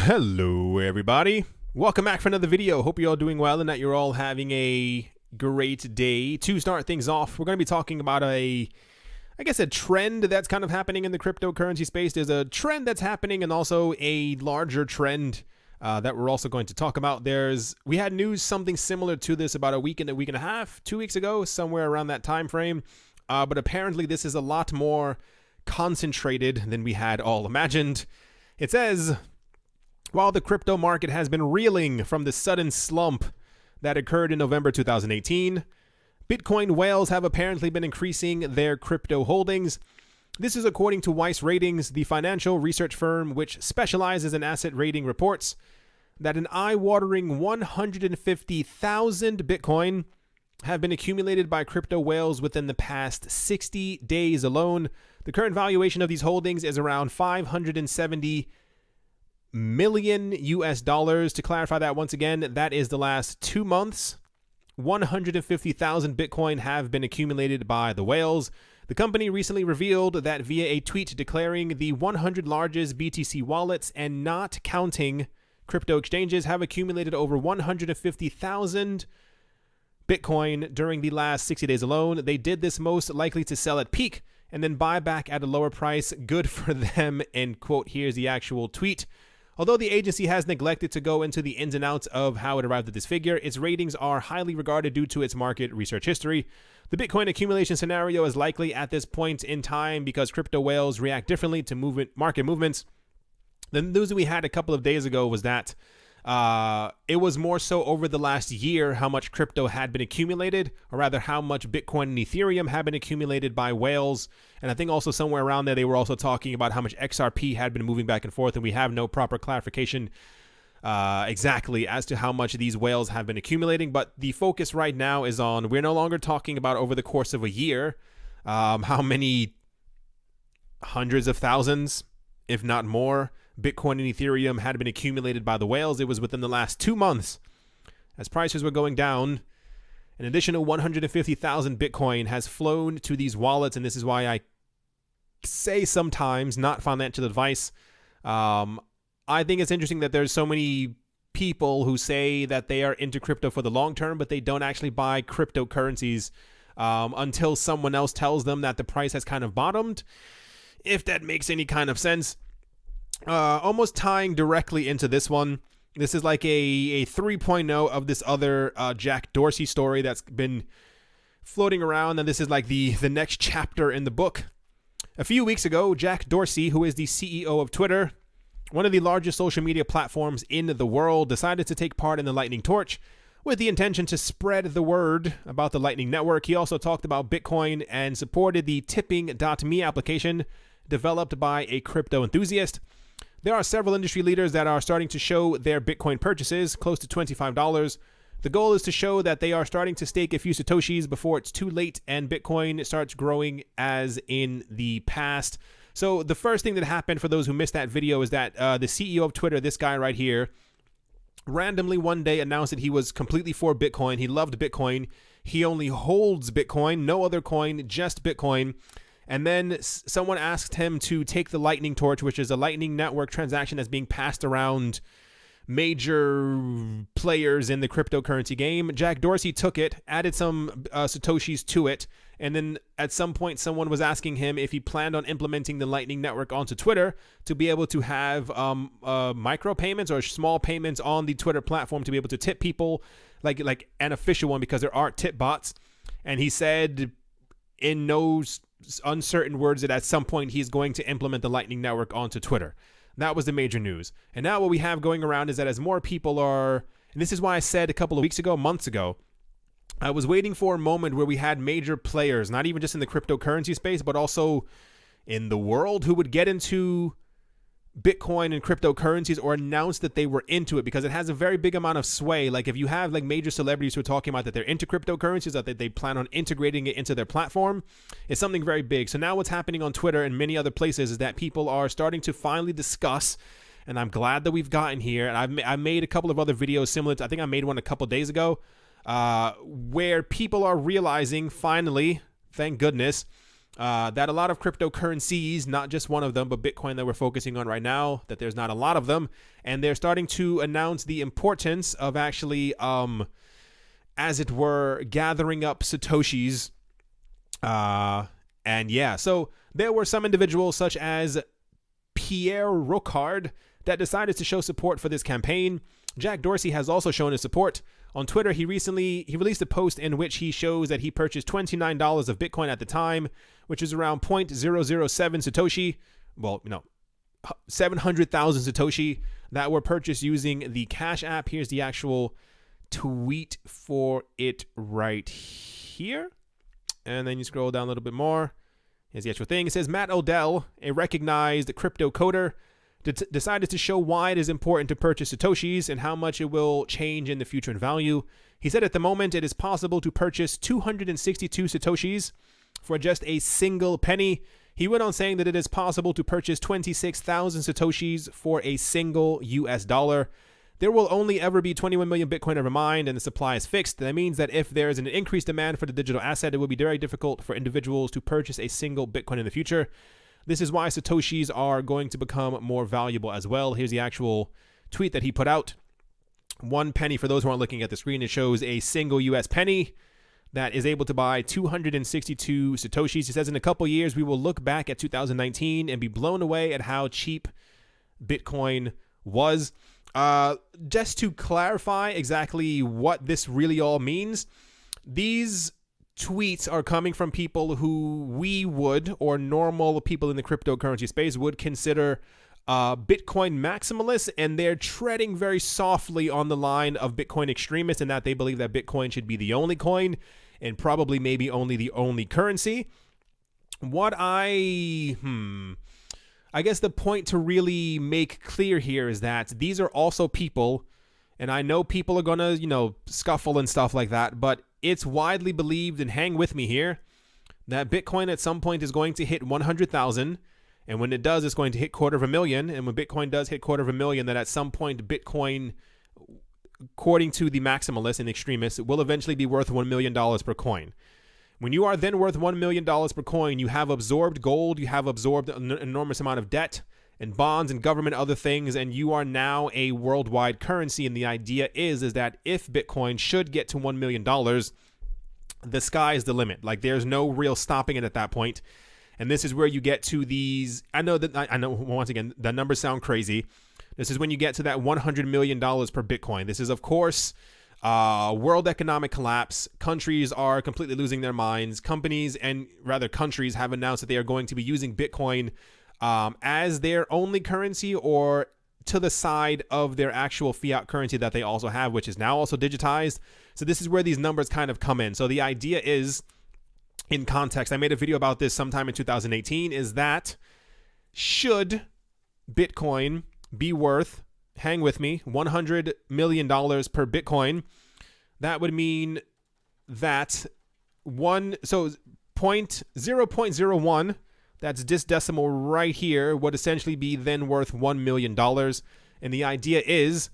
Hello everybody, welcome back for another video. Hope you're all doing well and that you're all having a great day. To start things off, we're going to be talking about a trend that's kind of happening in the cryptocurrency space. There's a trend that's happening and also a larger trend that we're also going to talk about. We had news something similar to this about a week and a half, 2 weeks ago, somewhere around that time frame. But apparently this is a lot more concentrated than we had all imagined. It says, while the crypto market has been reeling from the sudden slump that occurred in November 2018, Bitcoin whales have apparently been increasing their crypto holdings. This is according to Weiss Ratings, the financial research firm which specializes in asset rating, reports that an eye-watering 150,000 Bitcoin have been accumulated by crypto whales within the past 60 days alone. The current valuation of these holdings is around $570 million US. To clarify that once again, that is the last 2 months. 150,000 Bitcoin have been accumulated by the whales. The company recently revealed that via a tweet declaring the 100 largest BTC wallets and not counting crypto exchanges have accumulated over 150,000 Bitcoin during the last 60 days alone. They did this most likely to sell at peak and then buy back at a lower price. Good for them, end quote. Here's the actual tweet. Although the agency has neglected to go into the ins and outs of how it arrived at this figure, its ratings are highly regarded due to its market research history. The Bitcoin accumulation scenario is likely at this point in time because crypto whales react differently to market movements. The news we had a couple of days ago was that it was more so over the last year how much crypto had been accumulated, or rather how much Bitcoin and Ethereum had been accumulated by whales. And I think also somewhere around there they were also talking about how much XRP had been moving back and forth, and we have no proper clarification exactly as to how much these whales have been accumulating. But the focus right now is on, we're no longer talking about over the course of a year how many hundreds of thousands, if not more, Bitcoin and Ethereum had been accumulated by the whales. It was within the last 2 months. As prices were going down, an additional 150,000 Bitcoin has flown to these wallets, and this is why I say sometimes, not financial advice. I think it's interesting that there's so many people who say that they are into crypto for the long term, but they don't actually buy cryptocurrencies until someone else tells them that the price has kind of bottomed, if that makes any kind of sense. Almost tying directly into this one, this is like a 3.0 of this other Jack Dorsey story that's been floating around, and this is like the next chapter in the book. A few weeks ago, Jack Dorsey, who is the CEO of Twitter, one of the largest social media platforms in the world, decided to take part in the Lightning Torch with the intention to spread the word about the Lightning Network. He also talked about Bitcoin and supported the tipping.me application developed by a crypto enthusiast. There are several industry leaders that are starting to show their Bitcoin purchases, close to $25. The goal is to show that they are starting to stake a few Satoshis before it's too late and Bitcoin starts growing as in the past. So the first thing that happened, for those who missed that video, is that the CEO of Twitter, this guy right here, randomly one day announced that he was completely for Bitcoin. He loved Bitcoin. He only holds Bitcoin, no other coin, just Bitcoin. And then someone asked him to take the Lightning Torch, which is a Lightning Network transaction that's being passed around major players in the cryptocurrency game. Jack Dorsey took it, added some Satoshis to it, and then at some point someone was asking him if he planned on implementing the Lightning Network onto Twitter to be able to have micro payments or small payments on the Twitter platform to be able to tip people like an official one, because there are tip bots. And he said in no uncertain words that at some point he's going to implement the Lightning Network onto Twitter. That was the major news. And now what we have going around is that as more people are, and this is why I said a couple of weeks ago, months ago, I was waiting for a moment where we had major players, not even just in the cryptocurrency space, but also in the world, who would get into Bitcoin and cryptocurrencies or announce that they were into it, because it has a very big amount of sway. Like if you have like major celebrities who are talking about that they're into cryptocurrencies, that they plan on integrating it into their platform, it's something very big. So now what's happening on Twitter and many other places is that people are starting to finally discuss, and I'm glad that we've gotten here. And I made a couple of other videos similar to, I think I made one a couple days ago, where people are realizing finally, thank goodness, that a lot of cryptocurrencies, not just one of them, but Bitcoin that we're focusing on right now, that there's not a lot of them. And they're starting to announce the importance of actually, as it were, gathering up Satoshis. And yeah, so there were some individuals such as Pierre Rocard that decided to show support for this campaign. Jack Dorsey has also shown his support. On Twitter, he released a post in which he shows that he purchased $29 of Bitcoin at the time, which is around 0.007 Satoshi. Well, 700,000 Satoshi that were purchased using the Cash App. Here's the actual tweet for it right here. And then you scroll down a little bit more. Here's the actual thing. It says, Matt Odell, a recognized crypto coder, decided to show why it is important to purchase Satoshis and how much it will change in the future in value. He said at the moment it is possible to purchase 262 Satoshis for just a single penny. He went on saying that it is possible to purchase 26,000 Satoshis for a single US dollar. There will only ever be 21 million Bitcoin ever mined, and the supply is fixed. That means that if there is an increased demand for the digital asset, it will be very difficult for individuals to purchase a single Bitcoin in the future. This is why Satoshis are going to become more valuable as well. Here's the actual tweet that he put out. 1 penny, for those who aren't looking at the screen, it shows a single US penny that is able to buy 262 Satoshis. He says in a couple years, we will look back at 2019 and be blown away at how cheap Bitcoin was. Just to clarify exactly what this really all means, these tweets are coming from people who we would, or normal people in the cryptocurrency space would consider Bitcoin maximalists, and they're treading very softly on the line of Bitcoin extremists in that they believe that Bitcoin should be the only coin and probably maybe only the only currency. What I guess the point to really make clear here is that these are also people, and I know people are gonna, scuffle and stuff like that, but it's widely believed, and hang with me here, that Bitcoin at some point is going to hit 100,000, and when it does, it's going to hit 250,000, and when Bitcoin does hit 250,000, that at some point Bitcoin, according to the maximalists and extremists, will eventually be worth $1 million per coin. When you are then worth $1 million per coin, you have absorbed gold, you have absorbed an enormous amount of debt and bonds and government, other things, and you are now a worldwide currency. And the idea is that if Bitcoin should get to $1 million, the sky is the limit. Like, there's no real stopping it at that point. And this is where you get to these, I know once again, the numbers sound crazy. This is when you get to that $100 million per Bitcoin. This is, of course, world economic collapse. Countries are completely losing their minds. Countries have announced that they are going to be using Bitcoin as their only currency, or to the side of their actual fiat currency that they also have, which is now also digitized. So this is where these numbers kind of come in. So the idea is, in context, I made a video about this sometime in 2018, is that should Bitcoin be worth, hang with me, $100 million per Bitcoin, that would mean that 0.01, that's this decimal right here, would essentially be then worth $1 million. And the idea is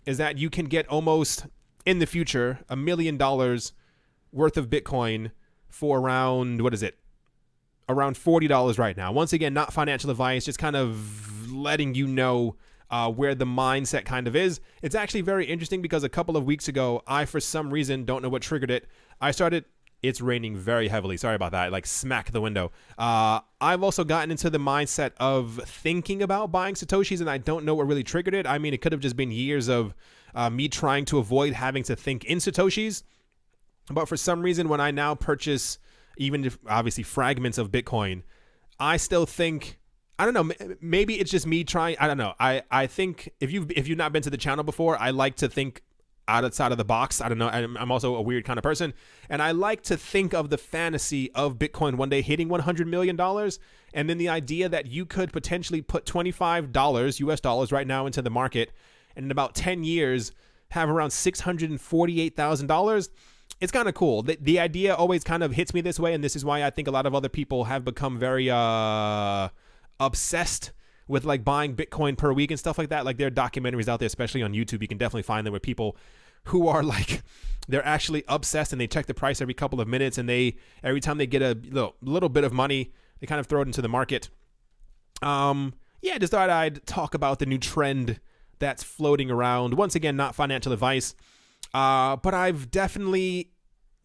that you can get almost, in the future, $1 million worth of Bitcoin for around, around $40 right now. Once again, not financial advice, just kind of letting you know where the mindset kind of is. It's actually very interesting because a couple of weeks ago, I, for some reason, don't know what triggered it, it's raining very heavily. Sorry about that. Like, smack the window. I've also gotten into the mindset of thinking about buying Satoshis, and I don't know what really triggered it. I mean, it could have just been years of me trying to avoid having to think in Satoshis. But for some reason, when I now purchase, even if obviously fragments of Bitcoin, I still think, I don't know, maybe it's just me trying, I don't know. I think if you've not been to the channel before, I like to think outside of the box. I don't know. I'm also a weird kind of person. And I like to think of the fantasy of Bitcoin one day hitting $100 million. And then the idea that you could potentially put $25 US dollars right now into the market, and in about 10 years have around $648,000. It's kind of cool. The idea always kind of hits me this way. And this is why I think a lot of other people have become very obsessed with like buying Bitcoin per week and stuff like that. Like, there are documentaries out there, especially on YouTube. You can definitely find them, where people who are like, they're actually obsessed and they check the price every couple of minutes, and every time they get a little bit of money, they kind of throw it into the market. Yeah, just thought I'd talk about the new trend that's floating around. Once again, not financial advice, but I've definitely,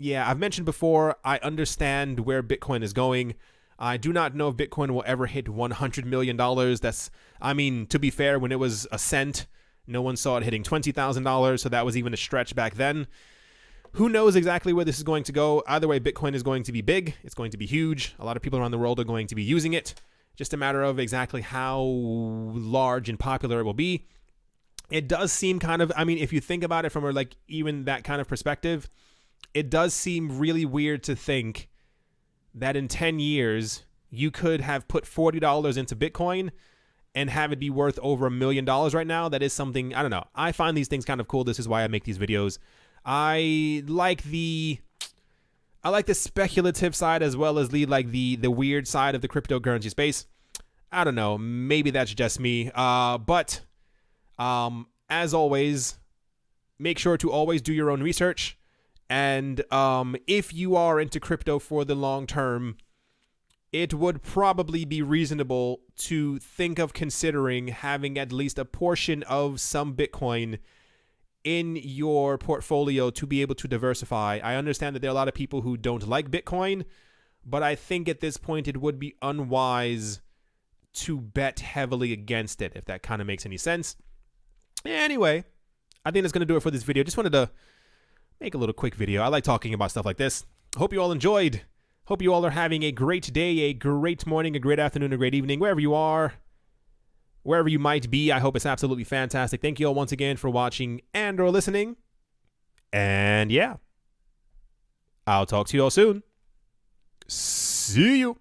I've mentioned before, I understand where Bitcoin is going. I do not know if Bitcoin will ever hit $100 million. To be fair, when it was a cent, no one saw it hitting $20,000, so that was even a stretch back then. Who knows exactly where this is going to go? Either way, Bitcoin is going to be big. It's going to be huge. A lot of people around the world are going to be using it. Just a matter of exactly how large and popular it will be. It does seem kind of, if you think about it from even that kind of perspective, it does seem really weird to think that in 10 years, you could have put $40 into Bitcoin and have it be worth over $1 million right now. That is something, I don't know. I find these things kind of cool. This is why I make these videos. I like the speculative side as well as the weird side of the cryptocurrency space. I don't know. Maybe that's just me. But as always, make sure to always do your own research. And if you are into crypto for the long term, it would probably be reasonable to think of considering having at least a portion of some Bitcoin in your portfolio to be able to diversify. I understand that there are a lot of people who don't like Bitcoin, but I think at this point it would be unwise to bet heavily against it, if that kind of makes any sense. Anyway, I think that's going to do it for this video. Just wanted to make a little quick video. I like talking about stuff like this. Hope you all enjoyed. Hope you all are having a great day, a great morning, a great afternoon, a great evening, wherever you are. Wherever you might be, I hope it's absolutely fantastic. Thank you all once again for watching and or listening. And yeah, I'll talk to you all soon. See you.